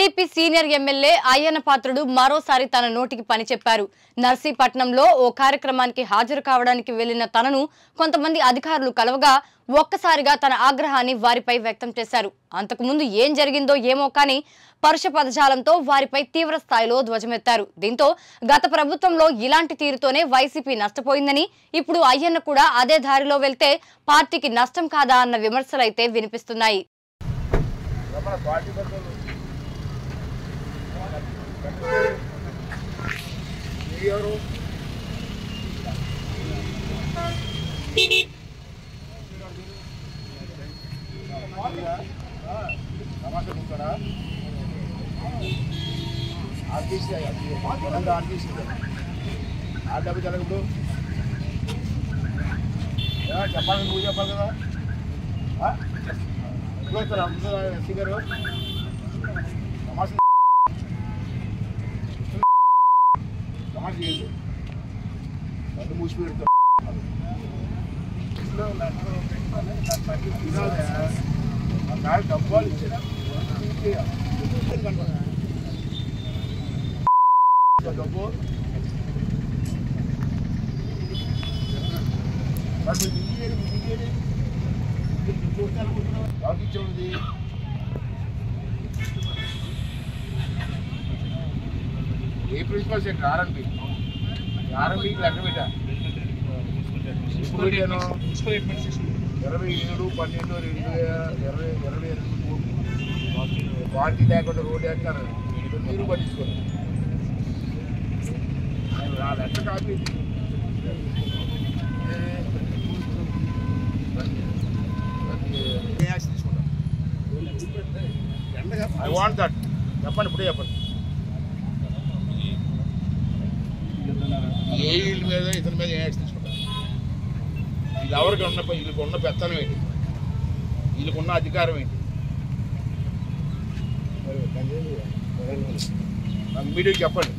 TDP senior MLA Ayyanna Patrudu మరోసారి తన నోటికి పని చెప్పారు. నర్సీపట్నంలో ఓ కార్యక్రమానికి హాజరు కావడానికి వెళ్లిన తనను కొంతమంది అధికారులు కలవగా ఒక్కసారిగా తన ఆగ్రహాన్ని వారిపై వ్యక్తం చేశారు. అంతకుముందు ఏం జరిగిందో ఏమో కానీ పరుష పదజాలంతో వారిపై తీవ్ర స్థాయిలో ధ్వజమెత్తారు. దీంతో గత ప్రభుత్వంలో ఇలాంటి తీరుతోనే వైసీపీ నష్టపోయిందని, ఇప్పుడు అయ్యన్న కూడా అదే దారిలో వెళ్తే పార్టీకి నష్టం కాదా అన్న విమర్శలైతే వినిపిస్తున్నాయి. చెప్పాలి నువ్వు చెప్పాలి కదా ఎస్సీ గారు అది మూసి పెడతారు. డబ్బాలు ఇచ్చిన డబ్బు ఎవరికి ఇచ్చేది ఏ ప్రిన్సిపల్ సెక్రటరీ ఆర్ఎంపీకి లెక్క పెట్టా ఇప్పుడు పెట్టాను 27/12/2022 పార్టీ లేకుండా రోడ్డు వేస్తారు మీరు పట్టించుకోండి ఆ లెక్క కాపీ తీసుకుంటాం. ఐ వాంట్ దట్ చెప్పండి ఇప్పుడే చెప్పండి. ఏ వీళ్ళ మీద ఇతని మీద ఏ యాక్షన్ తీసుకుంటారు? వీళ్ళు ఎవరికి వీళ్ళకి ఉన్న పెత్తనం ఏంటి, వీళ్ళకున్న అధికారం ఏంటి? నాకు మీడియాకి చెప్పండి.